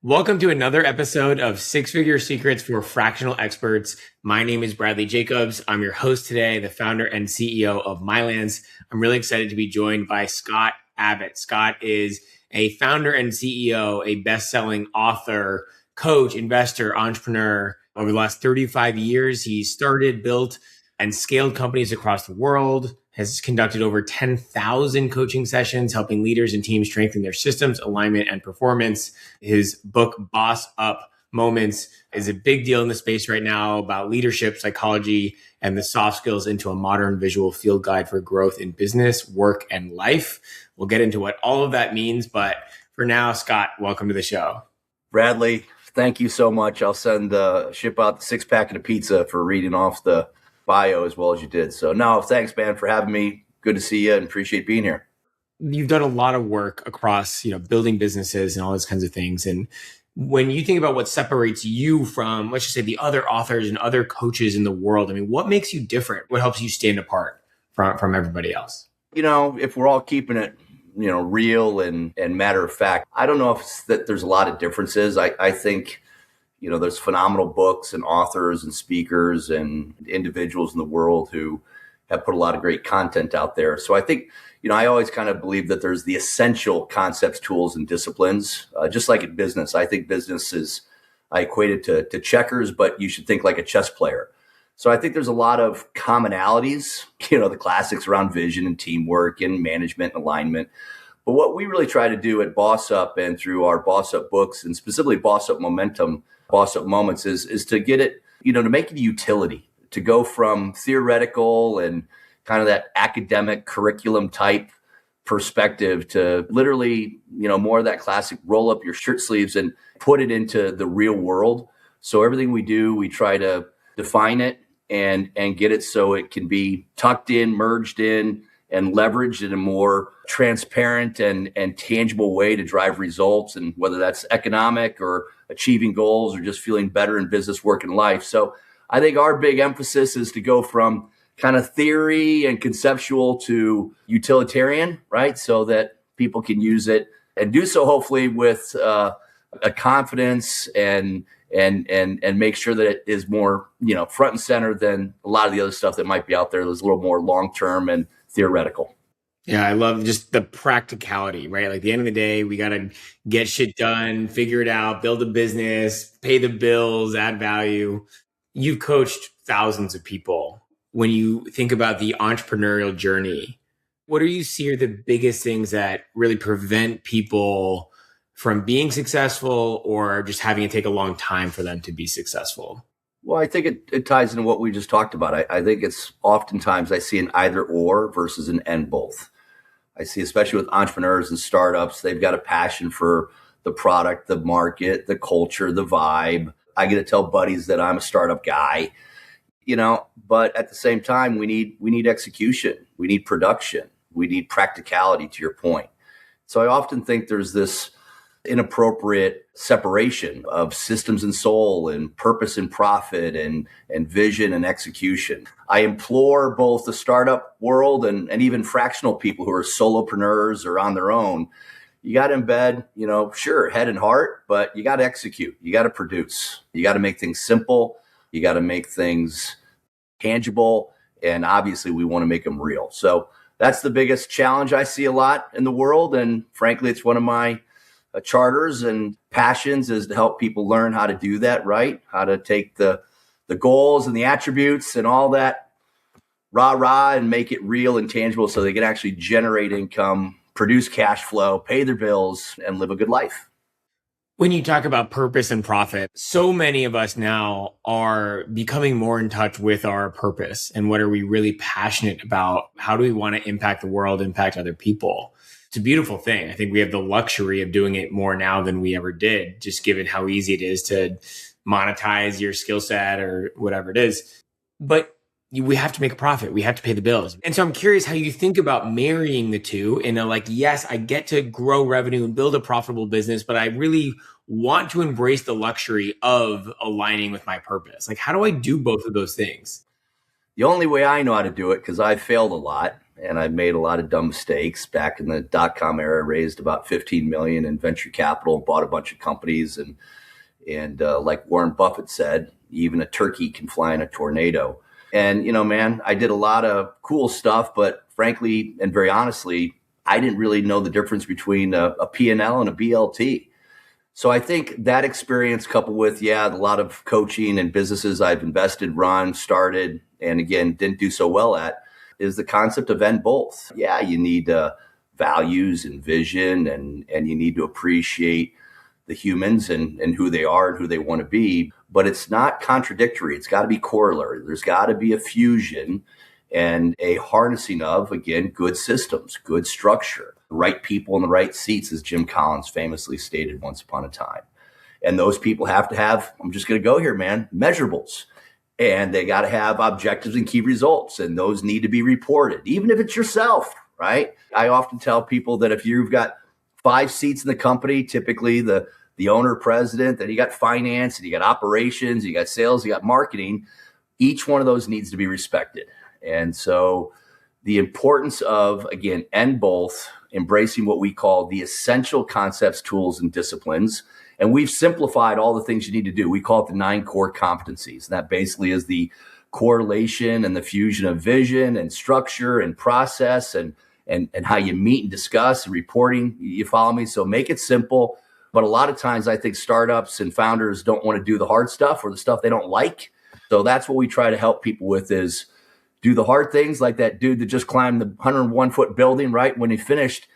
Welcome to another episode of Six Figure Secrets for Fractional Experts. My name is Bradley Jacobs. I'm your host today, the founder and CEO of Mylands. I'm really excited to be joined by Scott Abbott. Scott is a founder and CEO, a best-selling author, coach, investor, entrepreneur. Over the last 35 years, he started, built, and scaled companies across the world, has conducted over 10,000 coaching sessions, helping leaders and teams strengthen their systems, alignment, and performance. His book, Boss Up Moments, is a big deal in the space right now about leadership, psychology, and the soft skills into a modern visual field guide for growth in business, work, and life. We'll get into what all of that means, but for now, Scott, welcome to the show. Bradley, thank you so much. I'll ship out the 6-pack of pizza for reading off the bio as well as you did. So no, thanks, man, for having me. Good to see you and appreciate being here. You've done a lot of work across, building businesses and all those kinds of things. And when you think about what separates you from, let's just say, the other authors and other coaches in the world, what makes you different? What helps you stand apart from everybody else? If we're all keeping it, real and matter of fact, I don't know if it's that there's a lot of differences. I think there's phenomenal books and authors and speakers and individuals in the world who have put a lot of great content out there. So I think, I always kind of believe that there's the essential concepts, tools, and disciplines, just like in business. I think business is, I equate it to checkers, but you should think like a chess player. So I think there's a lot of commonalities, the classics around vision and teamwork and management and alignment. But what we really try to do at Boss Up and through our Boss Up books and specifically Boss Up Momentum, Boss Up Moments is to get it, to make it a utility, to go from theoretical and kind of that academic curriculum type perspective to literally, more of that classic roll up your shirt sleeves and put it into the real world. So everything we do, we try to define it and get it so it can be tucked in, merged in, and leveraged in a more transparent and tangible way to drive results, and whether that's economic or achieving goals or just feeling better in business, work, and life. So I think our big emphasis is to go from kind of theory and conceptual to utilitarian, right? So that people can use it and do so hopefully with a confidence and make sure that it is more, front and center than a lot of the other stuff that might be out there that's a little more long-term and theoretical. Yeah, I love just the practicality, right? Like at the end of the day, we got to get shit done, figure it out, build a business, pay the bills, add value. You've coached thousands of people. When you think about the entrepreneurial journey, what do you see are the biggest things that really prevent people from being successful or just having it take a long time for them to be successful? Well, I think it ties into what we just talked about. I think it's oftentimes I see an either or versus an and both. I see, especially with entrepreneurs and startups, they've got a passion for the product, the market, the culture, the vibe. I get to tell buddies that I'm a startup guy, but at the same time, we need execution. We need production. We need practicality, to your point. So I often think there's this inappropriate separation of systems and soul and purpose and profit and vision and execution. I implore both the startup world and even fractional people who are solopreneurs or on their own, you got to embed, sure, head and heart, but you got to execute. You got to produce. You got to make things simple. You got to make things tangible. And obviously we want to make them real. So that's the biggest challenge I see a lot in the world. And frankly, it's one of my charters and passions is to help people learn how to do that right, how to take the goals and the attributes and all that rah and make it real and tangible so they can actually generate income, produce cash flow, pay their bills, and live a good life. When you talk about purpose and profit, so many of us now are becoming more in touch with our purpose and what are we really passionate about? How do we want to impact the world, impact other people? It's a beautiful thing. I think we have the luxury of doing it more now than we ever did, just given how easy it is to monetize your skill set or whatever it is. But we have to make a profit. We have to pay the bills. And so I'm curious how you think about marrying the two in a yes, I get to grow revenue and build a profitable business, but I really want to embrace the luxury of aligning with my purpose. How do I do both of those things? The only way I know how to do it, because I've failed a lot, and I made a lot of dumb mistakes. Back in the dot-com era, I raised about 15 million in venture capital, bought a bunch of companies, and like Warren Buffett said, even a turkey can fly in a tornado. And, man, I did a lot of cool stuff, but frankly, and very honestly, I didn't really know the difference between a P&L and a BLT. So I think that experience coupled with, a lot of coaching and businesses I've invested, run, started, and again, didn't do so well at, is the concept of and both. Yeah, you need values and vision, and you need to appreciate the humans and who they are and who they want to be. But it's not contradictory. It's got to be corollary. There's got to be a fusion and a harnessing of, again, good systems, good structure, the right people in the right seats, as Jim Collins famously stated once upon a time. And those people have to have, I'm just going to go here, man, measurables. And they got to have objectives and key results. And those need to be reported, even if it's yourself, right? I often tell people that if you've got 5 seats in the company, typically the owner, president, then you got finance, and you got operations, you got sales, you got marketing. Each one of those needs to be respected. And so the importance of, again, and both, embracing what we call the essential concepts, tools, and disciplines. And we've simplified all the things you need to do. We call it the 9 core competencies. And that basically is the correlation and the fusion of vision and structure and process and how you meet and discuss and reporting. You follow me? So make it simple. But a lot of times I think startups and founders don't want to do the hard stuff or the stuff they don't like. So that's what we try to help people with, is do the hard things, like that dude that just climbed the 101-foot building, right? When he finished,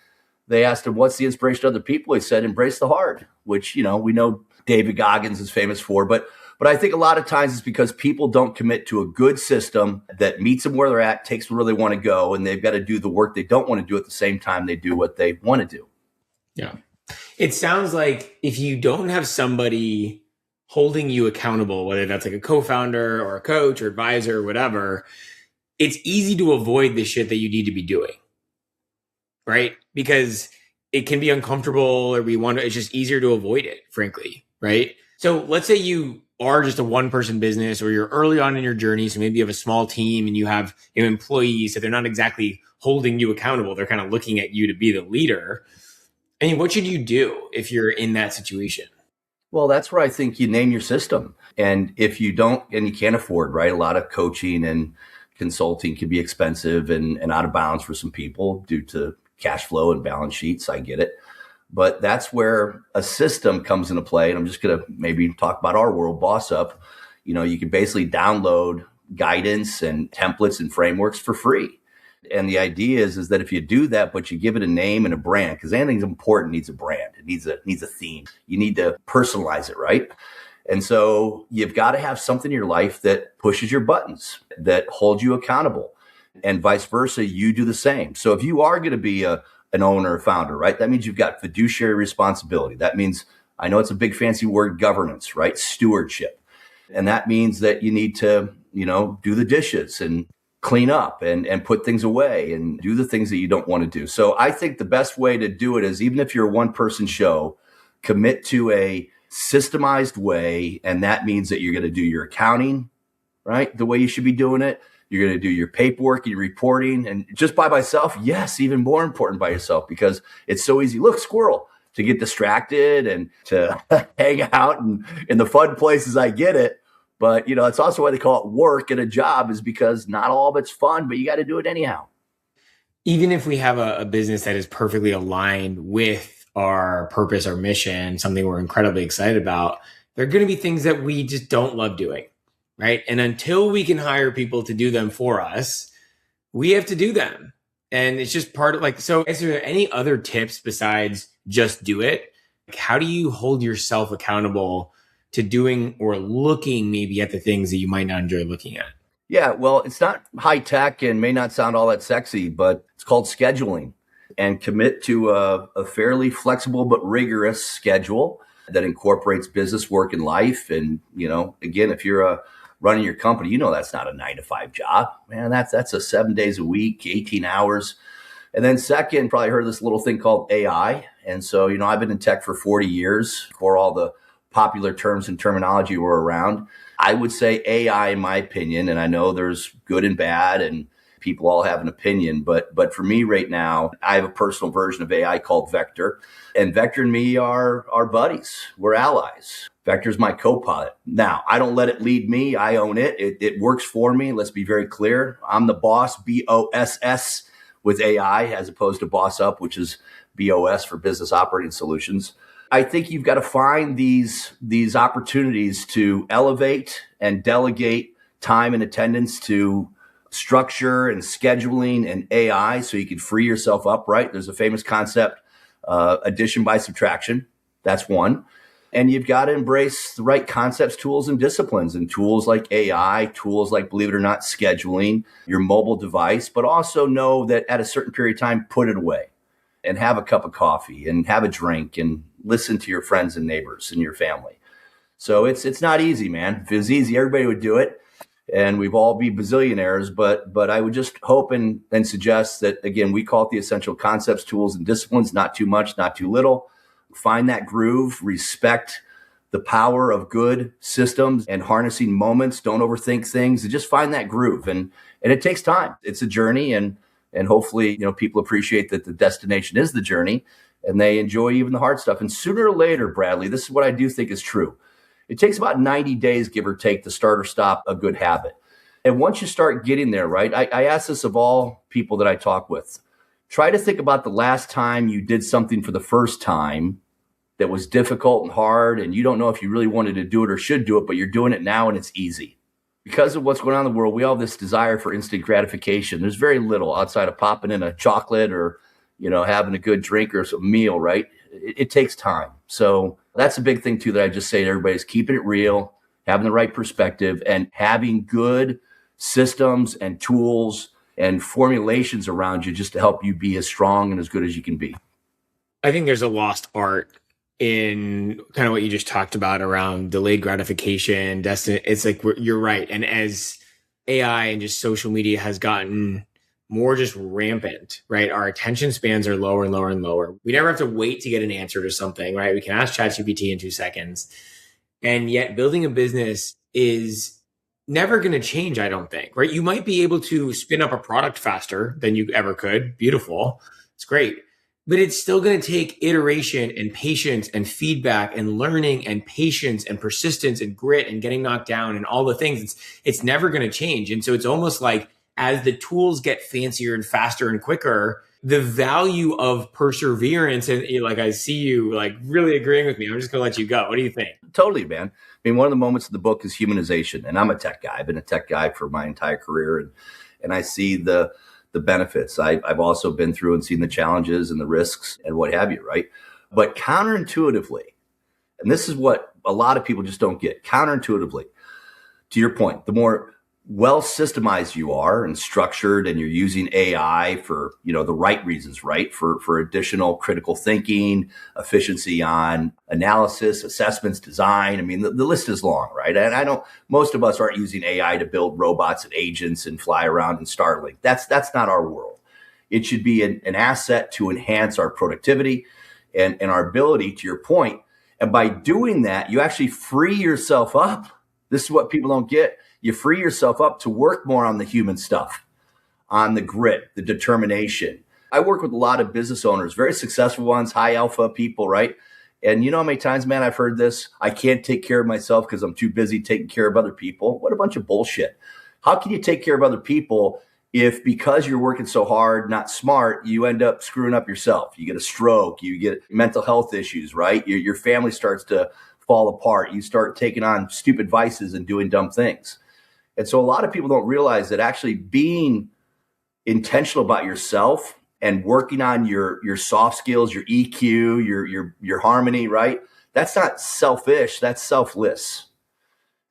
they asked him, what's the inspiration to other people? He said, embrace the hard, which, we know David Goggins is famous for. But I think a lot of times it's because people don't commit to a good system that meets them where they're at, takes them where they want to go, and they've got to do the work they don't want to do at the same time they do what they want to do. Yeah. It sounds like if you don't have somebody holding you accountable, whether that's like a co-founder or a coach or advisor or whatever, it's easy to avoid the shit that you need to be doing, right? Because it can be uncomfortable, or it's just easier to avoid it, frankly, right? So let's say you are just a one-person business, or you're early on in your journey, so maybe you have a small team and you have employees, so they're not exactly holding you accountable. They're kind of looking at you to be the leader. I mean, what should you do if you're in that situation? Well, that's where I think you name your system. And if you don't, and you can't afford, right? A lot of coaching and consulting can be expensive and out of bounds for some people due to cash flow and balance sheets. I get it. But that's where a system comes into play. And I'm just going to maybe talk about our world, Boss Up. You can basically download guidance and templates and frameworks for free. And the idea is that if you do that, but you give it a name and a brand, because anything's important needs a brand. It needs a theme. You need to personalize it, right? And so you've got to have something in your life that pushes your buttons, that holds you accountable, and vice versa. You do the same. So if you are going to be an owner or founder, right, that means you've got fiduciary responsibility. That means, I know it's a big fancy word, governance, right? Stewardship. And that means that you need to, do the dishes and clean up and put things away and do the things that you don't want to do. So I think the best way to do it is, even if you're a one-person show, commit to a systemized way. And that means that you're going to do your accounting, right, the way you should be doing it. You're going to do your paperwork and your reporting. And just by myself, yes, even more important by yourself, because it's so easy. Look, squirrel, to get distracted and to hang out in the fun places. I get it. But, it's also why they call it work and a job, is because not all of it's fun, but you got to do it anyhow. Even if we have a business that is perfectly aligned with our purpose, our mission, something we're incredibly excited about, there are going to be things that we just don't love doing, right? And until we can hire people to do them for us, we have to do them. And it's just part of so is there any other tips besides just do it? How do you hold yourself accountable to doing or looking maybe at the things that you might not enjoy looking at? Yeah, well, it's not high tech and may not sound all that sexy, but it's called scheduling. And commit to a fairly flexible but rigorous schedule that incorporates business, work, and life. And, again, if you're running your company, that's not a 9-to-5 job. Man, that's a 7 days a week, 18 hours. And then second, probably heard of this little thing called AI. And so, I've been in tech for 40 years, before all the popular terms and terminology were around. I would say AI, in my opinion, and I know there's good and bad, and People all have an opinion, but for me right now, I have a personal version of AI called Vector, and Vector and me are buddies. We're allies. Vector's my co-pilot. Now, I don't let it lead me. I own it. It works for me. Let's be very clear. I'm the boss, BOSS, with AI, as opposed to boss up, which is BOS for business operating solutions. I think you've got to find these opportunities to elevate and delegate time and attendance to structure and scheduling and AI so you can free yourself up, right? There's a famous concept, addition by subtraction. That's one. And you've got to embrace the right concepts, tools, and disciplines, and tools like AI, tools like, believe it or not, scheduling, your mobile device, but also know that at a certain period of time, put it away and have a cup of coffee and have a drink and listen to your friends and neighbors and your family. So it's not easy, man. If it was easy, everybody would do it and we'd all be bazillionaires. But I would just hope and suggest that, again, we call it the essential concepts, tools, and disciplines, not too much, not too little. Find that groove, respect the power of good systems and harnessing moments. Don't overthink things, and just find that groove. And it takes time. It's a journey, and hopefully, people appreciate that the destination is the journey and they enjoy even the hard stuff. And sooner or later, Bradley, this is what I do think is true. It takes about 90 days, give or take, to start or stop a good habit. And once you start getting there, right, I ask this of all people that I talk with. Try to think about the last time you did something for the first time that was difficult and hard, and you don't know if you really wanted to do it or should do it, but you're doing it now and it's easy. Because of what's going on in the world, we all have this desire for instant gratification. There's very little outside of popping in a chocolate or, having a good drink or a meal, right? It takes time. So that's a big thing too that I just say to everybody is keeping it real, having the right perspective, and having good systems and tools and formulations around you just to help you be as strong and as good as you can be. I think there's a lost art in kind of what you just talked about around delayed gratification. It's like, you're right. And as AI and just social media has gotten more just rampant, right? Our attention spans are lower and lower and lower. We never have to wait to get an answer to something, right? We can ask ChatGPT in 2 seconds. And yet building a business is never going to change, I don't think, right? You might be able to spin up a product faster than you ever could. Beautiful. It's great. But it's still going to take iteration and patience and feedback and learning and patience and persistence and grit and getting knocked down and all the things. It's never going to change. And so it's almost like as the tools get fancier and faster and quicker, the value of perseverance, and like I see you like really agreeing with me. I'm just going to let you go. What do you think? Totally, man. I mean, one of the moments of the book is humanization. And I'm a tech guy. I've been a tech guy for my entire career. And I see the benefits. I've also been through and seen the challenges and the risks and what have you, right? But counterintuitively, and this is what a lot of people just don't get, counterintuitively, to your point, the more well systemized you are and structured and you're using AI for, the right reasons, right? For additional critical thinking, efficiency on analysis, assessments, design. I mean, the list is long, right? And most of us aren't using AI to build robots and agents and fly around in Starlink. That's not our world. It should be an asset to enhance our productivity and our ability, to your point. And by doing that, you actually free yourself up. This is what people don't get. You free yourself up to work more on the human stuff, on the grit, the determination. I work with a lot of business owners, very successful ones, high alpha people, right? And you know how many times, man, I've heard this? I can't take care of myself because I'm too busy taking care of other people. What a bunch of bullshit. How can you take care of other people if because you're working so hard, not smart, you end up screwing up yourself? You get a stroke, you get mental health issues, right? Your family starts to fall apart. You start taking on stupid vices and doing dumb things. And so a lot of people don't realize that actually being intentional about yourself and working on your soft skills, your EQ, your harmony, right? That's not selfish, that's selfless.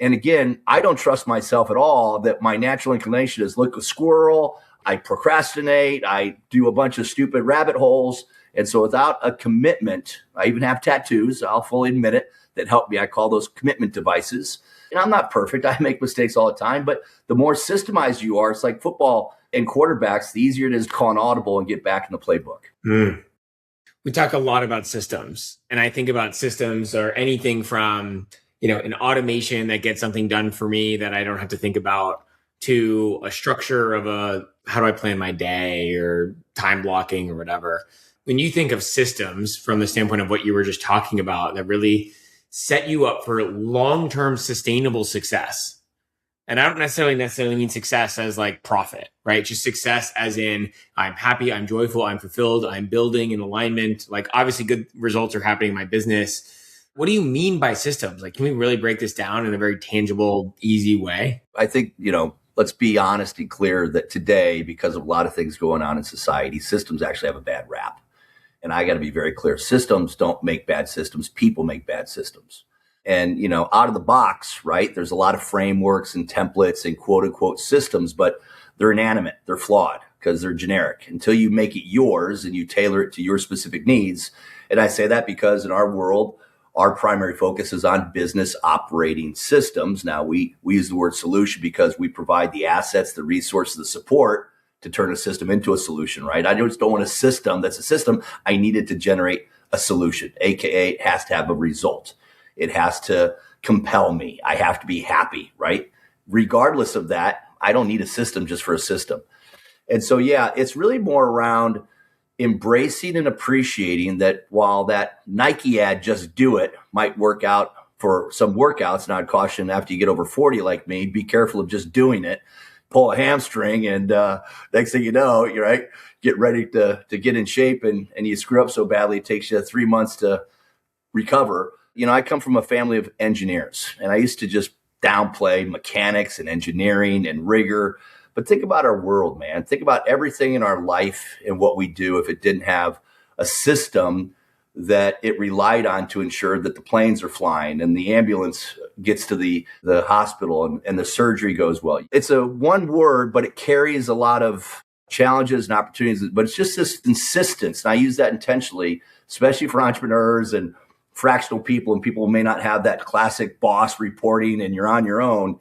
And again, I don't trust myself at all that my natural inclination is look a squirrel, I procrastinate, I do a bunch of stupid rabbit holes. And so without a commitment, I even have tattoos, I'll fully admit it, that help me. I call those commitment devices. And I'm not perfect. I make mistakes all the time. But the more systemized you are, it's like football and quarterbacks, the easier it is to call an audible and get back in the playbook. We talk a lot about systems. And I think about systems or anything from, an automation that gets something done for me that I don't have to think about, to a structure of a how do I plan my day or time blocking or whatever. When you think of systems from the standpoint of what you were just talking about that really set you up for long-term sustainable success. And I don't necessarily mean success as like profit, right? Just success as in I'm happy, I'm joyful, I'm fulfilled, I'm building in alignment. Like obviously good results are happening in my business. What do you mean by systems? Like, can we really break this down in a very tangible, easy way? I think, let's be honest and clear that today, because of a lot of things going on in society, systems actually have a bad rap. And I got to be very clear. Systems don't make bad systems. People make bad systems. And, out of the box, right, there's a lot of frameworks and templates and quote unquote systems, but they're inanimate. They're flawed because they're generic until you make it yours and you tailor it to your specific needs. And I say that because in our world, our primary focus is on business operating systems. Now, we use the word solution because we provide the assets, the resources, the support to turn a system into a solution, right? I just don't want a system that's a system. I need it to generate a solution, AKA it has to have a result. It has to compel me. I have to be happy, right? Regardless of that, I don't need a system just for a system. And so, yeah, it's really more around embracing and appreciating that while that Nike ad, just do it, might work out for some workouts. And I'd caution after you get over 40 like me, be careful of just doing it. Pull a hamstring and next thing you know, you're right, get ready to get in shape and you screw up so badly it takes you 3 months to recover. I come from a family of engineers and I used to just downplay mechanics and engineering and rigor. But think about our world, man. Think about everything in our life and what we do if it didn't have a system that it relied on to ensure that the planes are flying and the ambulance gets to the hospital and the surgery goes well. It's a one word, but it carries a lot of challenges and opportunities, but it's just this insistence. And I use that intentionally, especially for entrepreneurs and fractional people and people who may not have that classic boss reporting and you're on your own.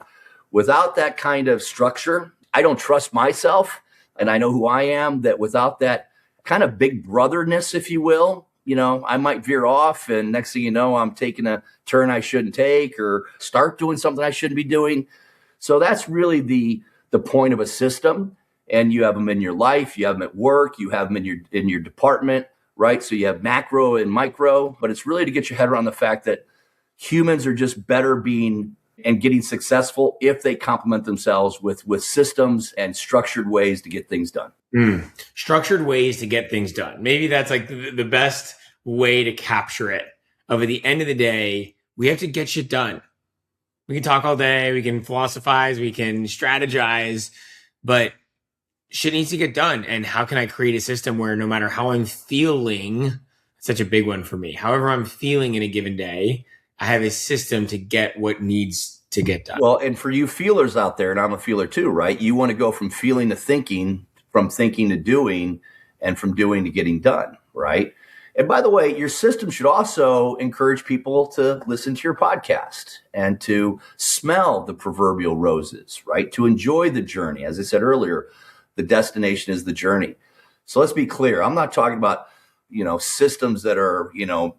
Without that kind of structure, I don't trust myself. And I know who I am, that without that kind of big brotherness, if you will, I might veer off and next thing you know, I'm taking a turn I shouldn't take or start doing something I shouldn't be doing. So that's really the point of a system. And you have them in your life, you have them at work, you have them in your department, right? So you have macro and micro, but it's really to get your head around the fact that humans are just better being and getting successful if they complement themselves with systems and structured ways to get things done. Structured ways to get things done. Maybe that's like the best way to capture it. Of at the end of the day, we have to get shit done. We can talk all day, we can philosophize, we can strategize, but shit needs to get done. And how can I create a system where no matter how I'm feeling, such a big one for me, however I'm feeling in a given day, I have a system to get what needs to get done. Well, and for you feelers out there, and I'm a feeler too, right? You want to go from feeling to thinking, from thinking to doing, and from doing to getting done, right? And by the way, your system should also encourage people to listen to your podcast and to smell the proverbial roses, right? To enjoy the journey. As I said earlier, the destination is the journey. So let's be clear. I'm not talking about, systems that are,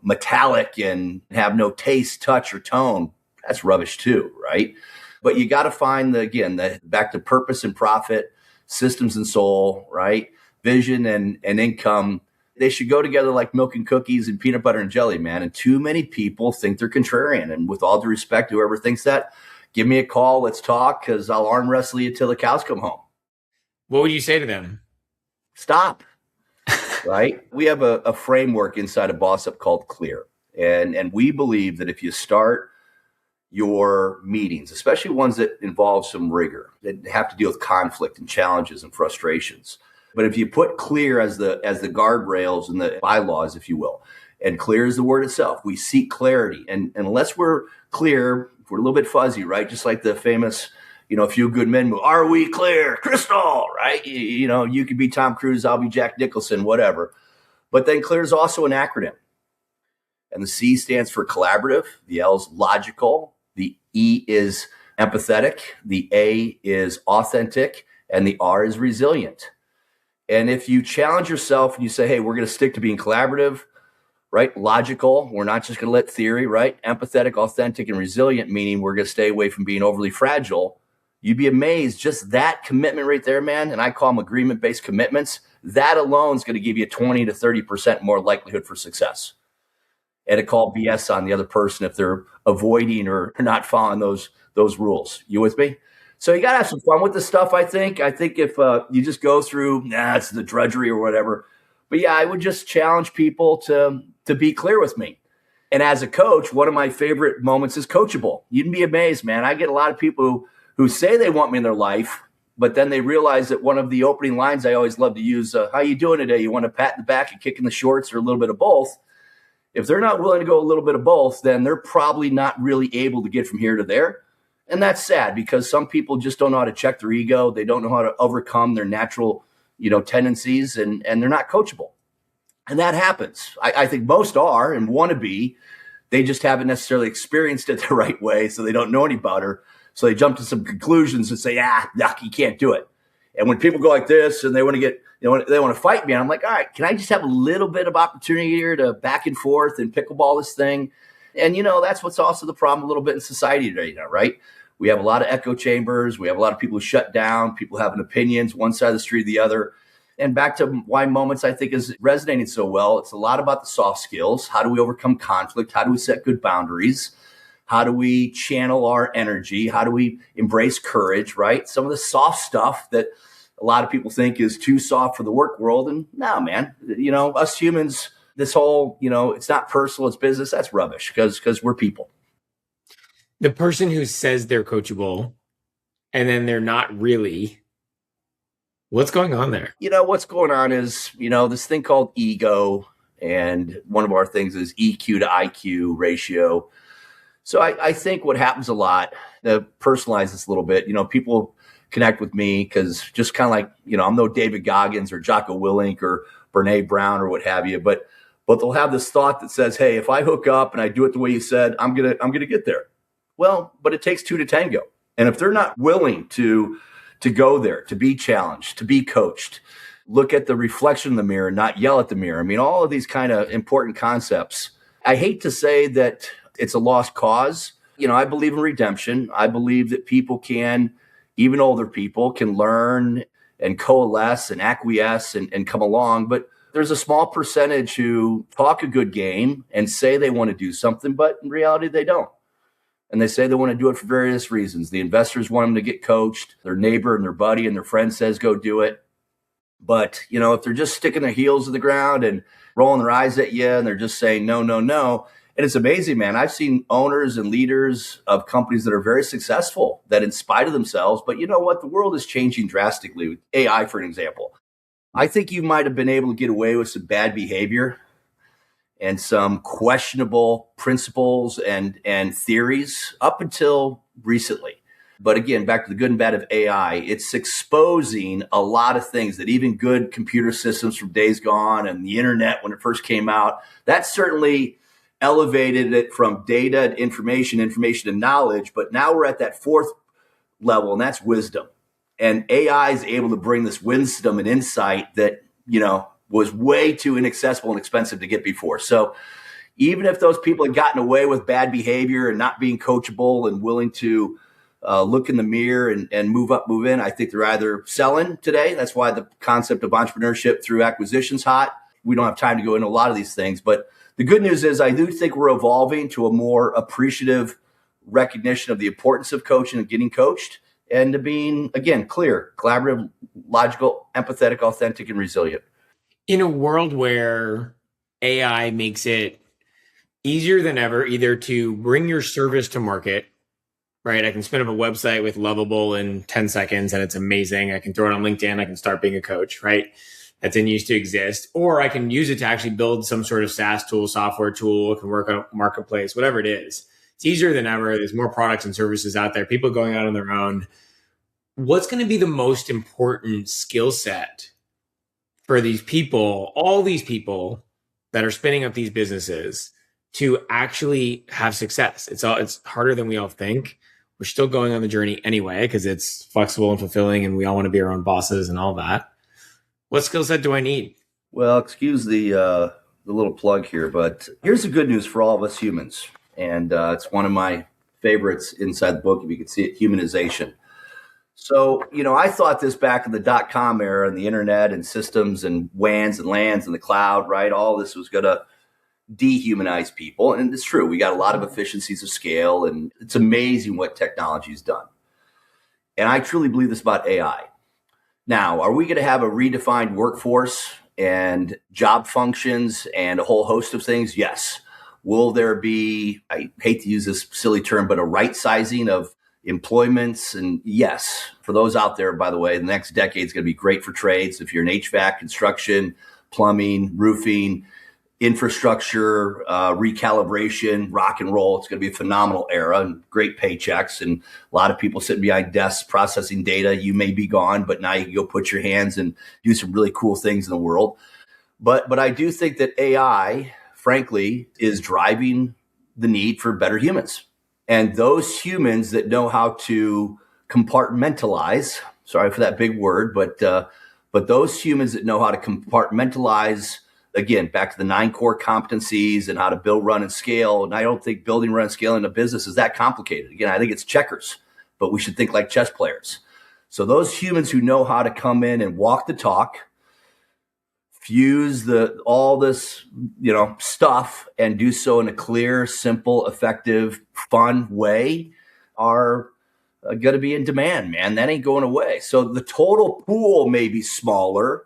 metallic and have no taste, touch, or tone. That's rubbish too, right? But you got to find back to purpose and profit, systems and soul, right? Vision and income. They should go together like milk and cookies and peanut butter and jelly, man. And too many people think they're contrarian. And with all due respect, whoever thinks that, give me a call. Let's talk, because I'll arm wrestle you till the cows come home. What would you say to them? Stop. Right? We have a framework inside of Boss Up called CLEAR. And we believe that if you start your meetings, especially ones that involve some rigor, that have to deal with conflict and challenges and frustrations. But if you put CLEAR as the guardrails and the bylaws, if you will, and CLEAR is the word itself, we seek clarity. And unless we're clear, we're a little bit fuzzy, right? Just like the famous, A Few Good Men move, are we clear? Crystal, right? You could be Tom Cruise, I'll be Jack Nicholson, whatever. But then CLEAR is also an acronym. And the C stands for collaborative, the L is logical, the E is empathetic, the A is authentic, and the R is resilient. And if you challenge yourself and you say, hey, we're going to stick to being collaborative, right? Logical, we're not just going to let theory, right? Empathetic, authentic, and resilient, meaning we're going to stay away from being overly fragile. You'd be amazed. Just that commitment right there, man. And I call them agreement-based commitments. That alone is going to give you 20 to 30% more likelihood for success. And to call BS on the other person if they're avoiding or not following those rules. You with me? So you got to have some fun with this stuff, I think. I think if you just go through, it's the drudgery or whatever. But yeah, I would just challenge people to be clear with me. And as a coach, one of my favorite moments is coachable. You'd be amazed, man. I get a lot of people who say they want me in their life, but then they realize that one of the opening lines I always love to use, how you doing today? You want a pat in the back, a kick in the shorts, or a little bit of both? If they're not willing to go a little bit of both, then they're probably not really able to get from here to there. And that's sad because some people just don't know how to check their ego. They don't know how to overcome their natural, tendencies, and they're not coachable. And that happens. I think most are and want to be. They just haven't necessarily experienced it the right way, so they don't know any better. So they jump to some conclusions and say, yuck, you can't do it. And when people go like this and they want to get, they want to fight me, and I'm like, all right, can I just have a little bit of opportunity here to back and forth and pickleball this thing? And, that's what's also the problem a little bit in society today, right? We have a lot of echo chambers. We have a lot of people who shut down, people having opinions, one side of the street or the other. And back to why Moments, I think, is resonating so well. It's a lot about the soft skills. How do we overcome conflict? How do we set good boundaries? How do we channel our energy? How do we embrace courage, right? Some of the soft stuff that a lot of people think is too soft for the work world. And no, man, us humans, this whole, it's not personal, it's business. That's rubbish because we're people. The person who says they're coachable and then they're not really, what's going on there? What's going on is, this thing called ego. And one of our things is EQ to IQ ratio. So I think what happens a lot, to personalize this a little bit, people connect with me because just kind of like, I'm no David Goggins or Jocko Willink or Brene Brown or what have you, but they'll have this thought that says, hey, if I hook up and I do it the way you said, I'm gonna get there. Well, but it takes two to tango. And if they're not willing to go there, to be challenged, to be coached, look at the reflection in the mirror, not yell at the mirror. I mean, all of these kind of important concepts. I hate to say that it's a lost cause. I believe in redemption. I believe that people can, even older people can learn and coalesce and acquiesce and come along. But there's a small percentage who talk a good game and say they want to do something, but in reality, they don't. And they say they want to do it for various reasons. The investors want them to get coached. Their neighbor and their buddy and their friend says, go do it. But, if they're just sticking their heels to the ground and rolling their eyes at you and they're just saying, no, no, no. And it's amazing, man. I've seen owners and leaders of companies that are very successful that in spite of themselves. But you know what? The world is changing drastically with AI, for an example. I think you might have been able to get away with some bad behavior and some questionable principles and theories up until recently. But again, back to the good and bad of AI, it's exposing a lot of things that even good computer systems from days gone and the internet when it first came out, that certainly elevated it from data to information to knowledge. But now we're at that fourth level, and that's wisdom. And AI is able to bring this wisdom and insight that, was way too inaccessible and expensive to get before. So even if those people had gotten away with bad behavior and not being coachable and willing to look in the mirror and move up, move in, I think they're either selling today. That's why the concept of entrepreneurship through acquisition's hot. We don't have time to go into a lot of these things. But the good news is I do think we're evolving to a more appreciative recognition of the importance of coaching and getting coached and to being, again, clear, collaborative, logical, empathetic, authentic, and resilient. In a world where AI makes it easier than ever, either to bring your service to market, right? I can spin up a website with Lovable in 10 seconds and it's amazing. I can throw it on LinkedIn. I can start being a coach, right? That didn't used to exist. Or I can use it to actually build some sort of SaaS tool, software tool. It can work on a marketplace, whatever it is. It's easier than ever. There's more products and services out there. People going out on their own. What's going to be the most important skill set for these people, all these people that are spinning up these businesses to actually have success? It's harder than we all think. We're still going on the journey anyway, because it's flexible and fulfilling and we all want to be our own bosses and all that. What skill set do I need? Well, excuse the little plug here, but here's the good news for all of us humans. And it's one of my favorites inside the book, if you can see it, humanization. So, I thought this back in the dot-com era and the internet and systems and WANs and LANs and the cloud, right? All this was going to dehumanize people. And it's true. We got a lot of efficiencies of scale, and it's amazing what technology has done. And I truly believe this about AI. Now, are we going to have a redefined workforce and job functions and a whole host of things? Yes. Will there be, I hate to use this silly term, but a right sizing of employments? And yes, for those out there, by the way, the next decade is going to be great for trades. If you're in HVAC, construction, plumbing, roofing, infrastructure, recalibration, rock and roll, it's going to be a phenomenal era and great paychecks. And a lot of people sitting behind desks processing data. You may be gone, but now you can go put your hands and do some really cool things in the world. But I do think that AI, frankly, is driving the need for better humans. And those humans that know how to compartmentalize, sorry for that big word, but those humans that know how to compartmentalize, again, back to the 9 core competencies and how to build, run, and scale. And I don't think building, run, and scaling a business is that complicated. Again, I think it's checkers, but we should think like chess players. So those humans who know how to come in and walk the talk, fuse all this, stuff and do so in a clear, simple, effective, fun way are going to be in demand, man. That ain't going away. So the total pool may be smaller,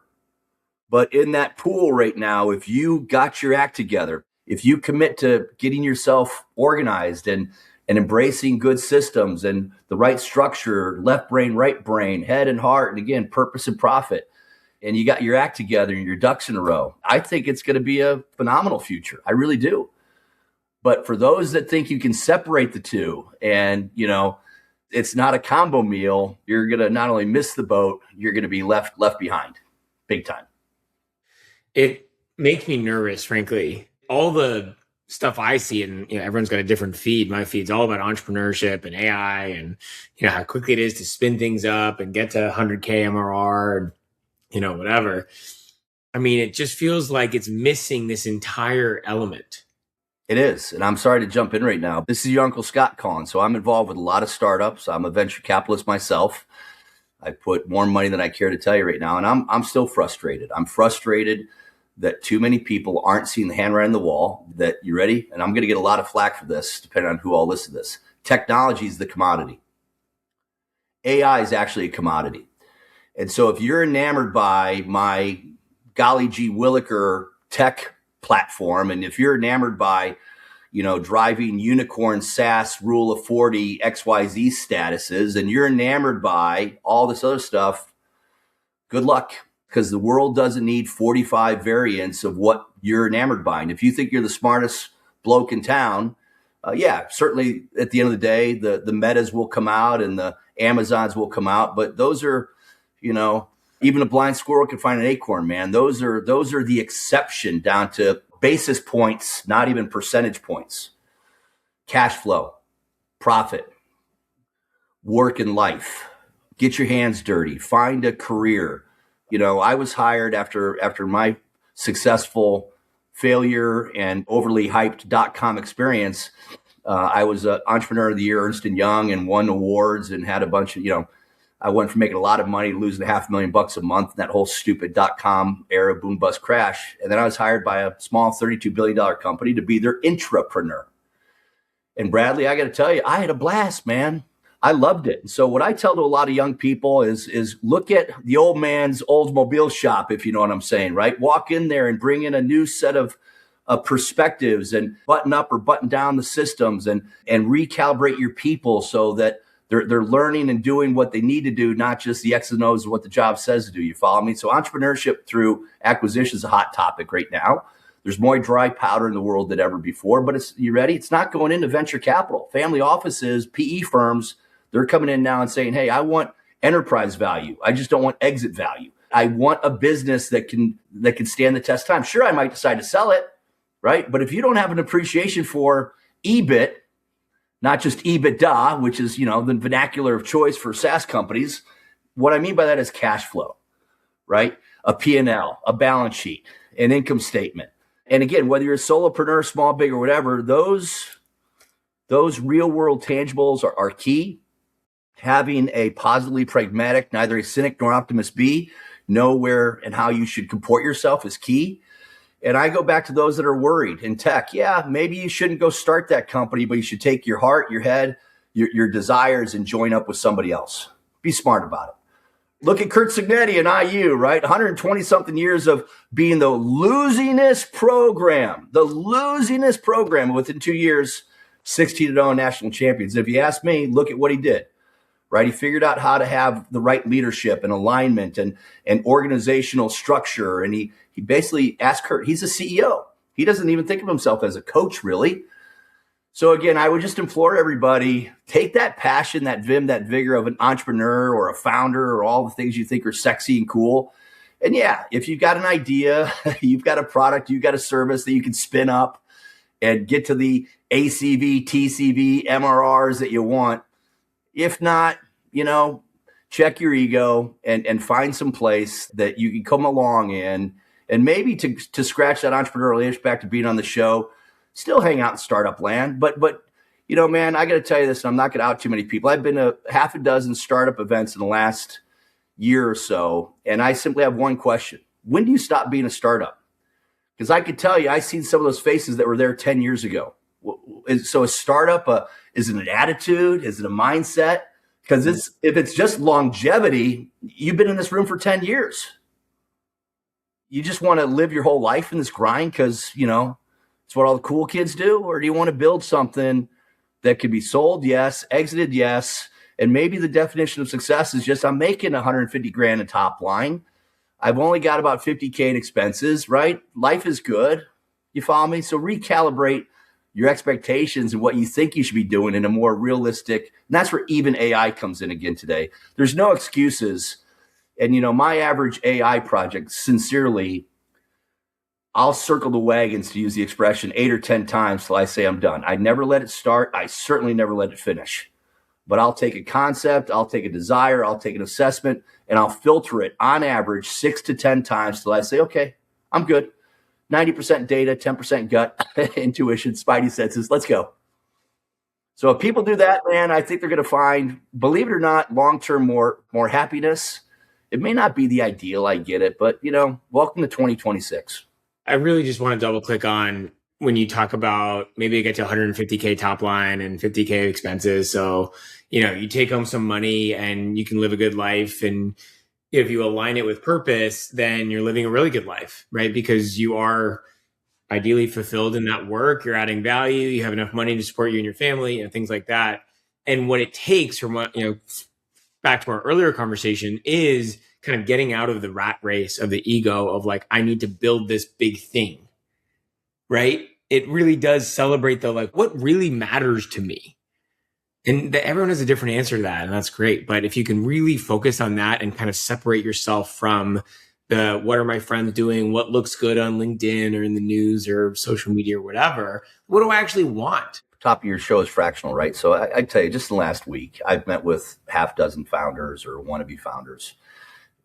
but in that pool right now, if you got your act together, if you commit to getting yourself organized and embracing good systems and the right structure, left brain, right brain, head and heart, and again, purpose and profit, and you got your act together and your ducks in a row, I think it's going to be a phenomenal future. I really do. But for those that think you can separate the two and, it's not a combo meal, you're going to not only miss the boat, you're going to be left behind big time. It makes me nervous, frankly. All the stuff I see, and everyone's got a different feed. My feed's all about entrepreneurship and AI and how quickly it is to spin things up and get to 100K MRR and whatever. I mean, it just feels like it's missing this entire element. It is. And I'm sorry to jump in right now. This is your Uncle Scott calling. So I'm involved with a lot of startups. I'm a venture capitalist myself. I put more money than I care to tell you right now. And I'm still frustrated. I'm frustrated that too many people aren't seeing the handwriting on the wall. That, you ready? And I'm going to get a lot of flack for this, depending on who all listens to this. Technology is the commodity. AI is actually a commodity. And so if you're enamored by my golly gee Williker tech platform, and if you're enamored by, driving unicorn SaaS rule of 40 XYZ statuses, and you're enamored by all this other stuff, good luck, because the world doesn't need 45 variants of what you're enamored by. And if you think you're the smartest bloke in town, certainly at the end of the day, the Metas will come out and the Amazons will come out, but those are, even a blind squirrel can find an acorn, man. Those are the exception down to basis points, not even percentage points. Cash flow, profit, work and life, get your hands dirty, find a career. I was hired after my successful failure and overly hyped .com experience. I was an Entrepreneur of the Year, Ernst & Young, and won awards and had a bunch of, I went from making a lot of money to losing $500,000 a month in that whole stupid .com era boom bust crash. And then I was hired by a small $32 billion company to be their intrapreneur. And Bradley, I got to tell you, I had a blast, man. I loved it. And so what I tell to a lot of young people is look at the old man's Oldsmobile shop, if you know what I'm saying, right? Walk in there and bring in a new set of perspectives and button up or button down the systems and recalibrate your people so that they're learning and doing what they need to do, not just the X's and O's of what the job says to do. You follow me? So entrepreneurship through acquisition is a hot topic right now. There's more dry powder in the world than ever before, but you ready? It's not going into venture capital. Family offices, PE firms, they're coming in now and saying, hey, I want enterprise value. I just don't want exit value. I want a business that can stand the test of time. Sure, I might decide to sell it, right? But if you don't have an appreciation for EBIT, not just EBITDA, which is, the vernacular of choice for SaaS companies, what I mean by that is cash flow, right? A P&L, a balance sheet, an income statement. And again, whether you're a solopreneur, small, big, or whatever, those real world tangibles are key. having a positively pragmatic, neither a cynic nor optimist be, know where and how you should comport yourself is key. And I go back to those that are worried in tech. Yeah, maybe you shouldn't go start that company, but you should take your heart, your head, your desires and join up with somebody else. Be smart about it. Look at Kurt Signetti and IU, right? 120 something years of being the losingest program, within 2 years, 16-0 national champions. If you ask me, look at what he did, right? He figured out how to have the right leadership and alignment and organizational structure. And he basically asked Kurt, he's a CEO. He doesn't even think of himself as a coach, really. So again, I would just implore everybody, take that passion, that vim, that vigor of an entrepreneur or a founder or all the things you think are sexy and cool. And yeah, if you've got an idea, you've got a product, you've got a service that you can spin up and get to the ACV, TCV, MRRs that you want. If not, check your ego and find some place that you can come along in and maybe to scratch that entrepreneurial itch, back to being on the show, still hang out in startup land. But man, I got to tell you this, and I'm not going to out too many people. I've been to half a dozen startup events in the last year or so, and I simply have one question. When do you stop being a startup? Because I could tell you, I've seen some of those faces that were there 10 years ago. So a startup, is it an attitude? Is it a mindset? Because if it's just longevity, you've been in this room for 10 years. You just want to live your whole life in this grind because, it's what all the cool kids do? Or do you want to build something that could be sold? Yes. Exited? Yes. And maybe the definition of success is just I'm making 150 grand in top line. I've only got about 50K in expenses, right? Life is good. You follow me? So recalibrate your expectations and what you think you should be doing in a more realistic, and that's where even AI comes in again today. There's no excuses. And, my average AI project, sincerely, I'll circle the wagons, to use the expression, 8 or 10 times till I say I'm done. I never let it start. I certainly never let it finish. But I'll take a concept, I'll take a desire, I'll take an assessment, and I'll filter it on average 6 to 10 times till I say, okay, I'm good. 90% data, 10% gut, intuition, spidey senses. Let's go. So if people do that, man, I think they're going to find, believe it or not, long-term more happiness. It may not be the ideal, I get it, but, welcome to 2026. I really just want to double click on when you talk about maybe you get to 150K top line and 50K expenses. So, you take home some money and you can live a good life. And if you align it with purpose, then you're living a really good life, right? Because you are ideally fulfilled in that work. You're adding value. You have enough money to support you and your family and things like that. And what it takes from what, back to our earlier conversation is kind of getting out of the rat race of the ego of like, I need to build this big thing, right? It really does celebrate what really matters to me. And everyone has a different answer to that. And that's great. But if you can really focus on that and kind of separate yourself from what are my friends doing? What looks good on LinkedIn or in the news or social media or whatever? What do I actually want? Top of your show is Fractional, right? So I tell you, just in the last week, I've met with half dozen founders or wannabe founders.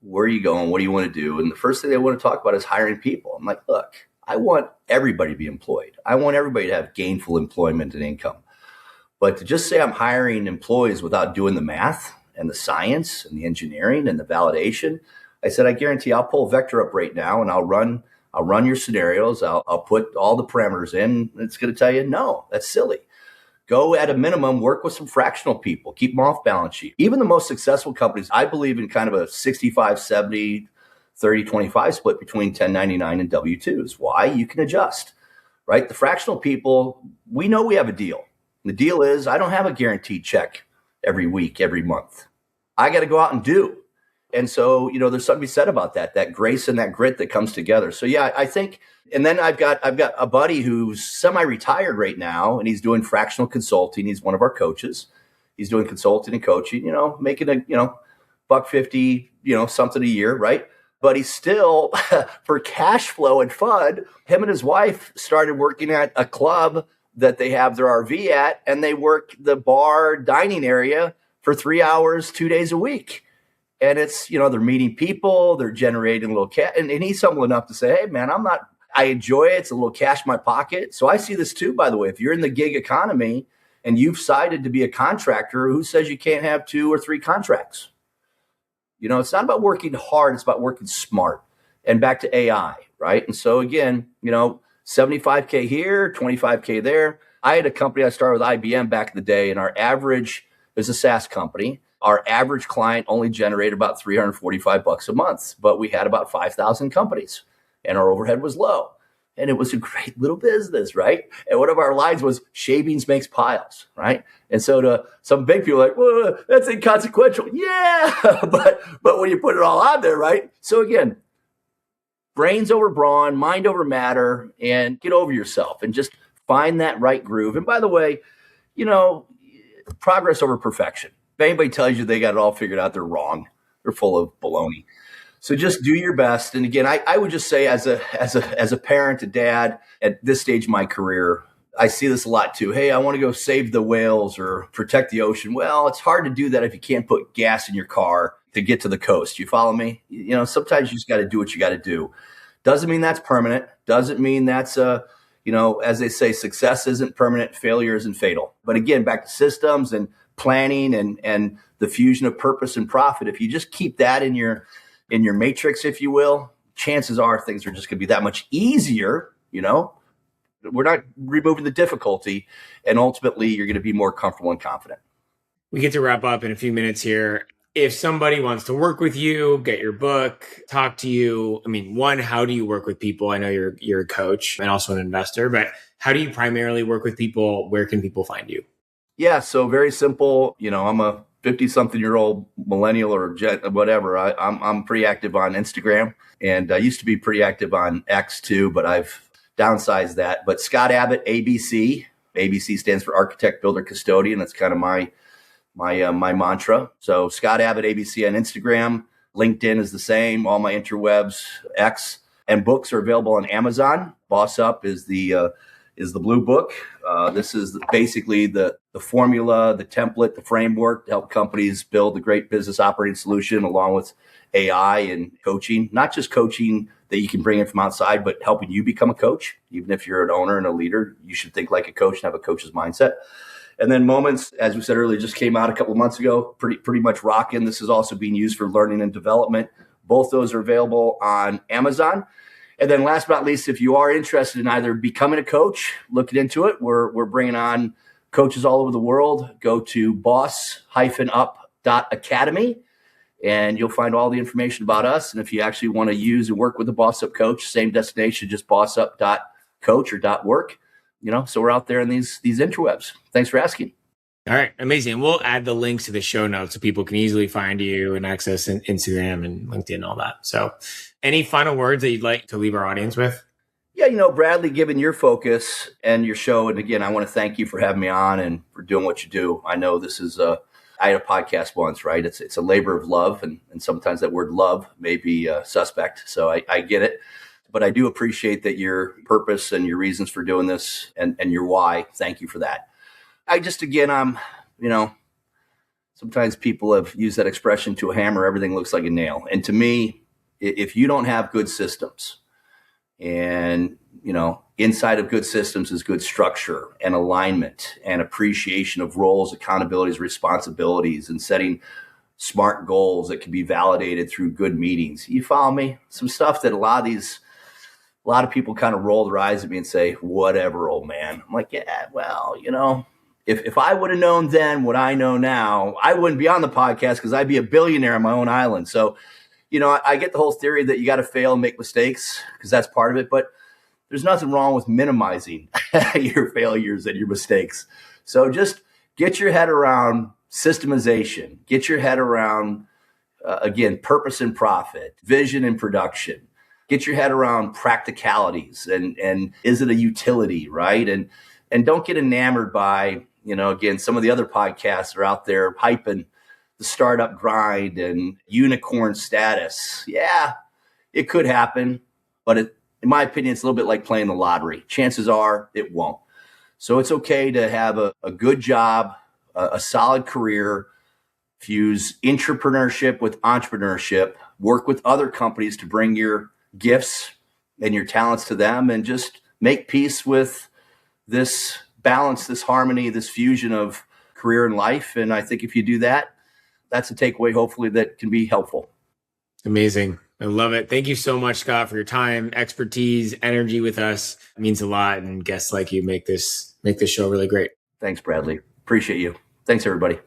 Where are you going? What do you want to do? And the first thing they want to talk about is hiring people. I'm like, look, I want everybody to be employed. I want everybody to have gainful employment and income. But to just say I'm hiring employees without doing the math and the science and the engineering and the validation, I said, I guarantee I'll pull Vector up right now and I'll run your scenarios. I'll put all the parameters in. And it's going to tell you, no, that's silly. Go at a minimum, work with some fractional people, keep them off balance sheet. Even the most successful companies, I believe in kind of a 65-70, 30-25 split between 1099 and W-2s. Why? You can adjust, right? The fractional people, we know we have a deal. The deal is I don't have a guaranteed check every week, every month. I got to go out and do. And so, there's something to be said about that grace and that grit that comes together. So yeah, I think, and then I've got a buddy who's semi-retired right now and he's doing fractional consulting. He's one of our coaches. He's doing consulting and coaching, making a, $150, something a year, right? But he's still for cash flow and fun. Him and his wife started working at a club that they have their RV at, and they work the bar dining area for 3 hours, 2 days a week. And it's, they're meeting people, they're generating a little cash. And he's humble enough to say, hey, man, I enjoy it. It's a little cash in my pocket. So I see this too, by the way. If you're in the gig economy and you've decided to be a contractor, who says you can't have 2 or 3 contracts? It's not about working hard. It's about working smart. And back to AI, right? And so again, 75K here, 25K there. I had a company I started with IBM back in the day, and our average is a SaaS company. Our average client only generated about $345 a month, but we had about 5,000 companies and our overhead was low. And it was a great little business, right? And one of our lines was shavings makes piles, right? And so to some big people like, well, that's inconsequential. Yeah, but when you put it all on there, right? So again, brains over brawn, mind over matter, and get over yourself and just find that right groove. And by the way, progress over perfection. If anybody tells you they got it all figured out, they're wrong. They're full of baloney. So just do your best. And again, I would just say as a parent, a dad at this stage of my career, I see this a lot too. Hey, I want to go save the whales or protect the ocean. Well, it's hard to do that if you can't put gas in your car to get to the coast. You follow me? Sometimes you just got to do what you got to do. Doesn't mean that's permanent. Doesn't mean that's as they say, success isn't permanent, failure isn't fatal. But again, back to systems and planning and the fusion of purpose and profit. If you just keep that in your matrix, if you will, chances are things are just going to be that much easier. We're not removing the difficulty, and ultimately you're going to be more comfortable and confident. We get to wrap up in a few minutes here. If somebody wants to work with you, get your book, talk to you, one, how do you work with people? I know you're a coach and also an investor, but how do you primarily work with people? Where can people find you? Yeah, so very simple. I'm a 50-something-year-old millennial or whatever. I'm pretty active on Instagram, and I used to be pretty active on X too, but I've downsized that. But Scott Abbott, ABC. ABC stands for Architect, Builder, Custodian. That's kind of my mantra. So Scott Abbott, ABC on Instagram. LinkedIn is the same. All my interwebs, X, and books are available on Amazon. Boss Up is the blue book. This is basically the formula, the template, the framework to help companies build a great business operating solution, along with AI and coaching. Not just coaching that you can bring in from outside, but helping you become a coach. Even if you're an owner and a leader, you should think like a coach and have a coach's mindset. And then Moments, as we said earlier, just came out a couple of months ago, pretty much rocking. This is also being used for learning and development. Both those are available on Amazon. And then last but not least, if you are interested in either becoming a coach, looking into it, we're bringing on coaches all over the world. Go to boss-up.academy, and you'll find all the information about us. And if you actually want to use and work with a Boss Up coach, same destination, just bossup.coach or .work. So we're out there in these interwebs. Thanks for asking. All right. Amazing. We'll add the links to the show notes so people can easily find you and access Instagram and LinkedIn and all that. So any final words that you'd like to leave our audience with? Yeah, Bradley, given your focus and your show, and again, I want to thank you for having me on and for doing what you do. I know this is I had a podcast once, right? It's a labor of love, and sometimes that word love may be suspect. So I get it. But I do appreciate that your purpose and your reasons for doing this and your why. Thank you for that. Sometimes people have used that expression, to a hammer, everything looks like a nail. And to me, if you don't have good systems, and, inside of good systems is good structure and alignment and appreciation of roles, accountabilities, responsibilities, and setting smart goals that can be validated through good meetings. You follow me? Some stuff that a lot of people kind of roll their eyes at me and say, whatever, old man. I'm like, yeah, well, if I would have known then what I know now, I wouldn't be on the podcast because I'd be a billionaire on my own island. So, I get the whole theory that you got to fail and make mistakes because that's part of it. But there's nothing wrong with minimizing your failures and your mistakes. So just get your head around systemization. Get your head around, again, purpose and profit, vision and production. Get your head around practicalities and is it a utility, right? And don't get enamored by, again, some of the other podcasts are out there hyping the startup grind and unicorn status. Yeah, it could happen, but in my opinion, it's a little bit like playing the lottery. Chances are it won't. So it's okay to have a good job, a solid career, fuse entrepreneurship with entrepreneurship, work with other companies to bring your gifts and your talents to them, and just make peace with this balance, this harmony, this fusion of career and life. And I think if you do that, that's a takeaway, hopefully, that can be helpful. Amazing. I love it. Thank you so much, Scott, for your time, expertise, energy with us. It means a lot. And guests like you make this show really great. Thanks, Bradley. Appreciate you. Thanks, everybody.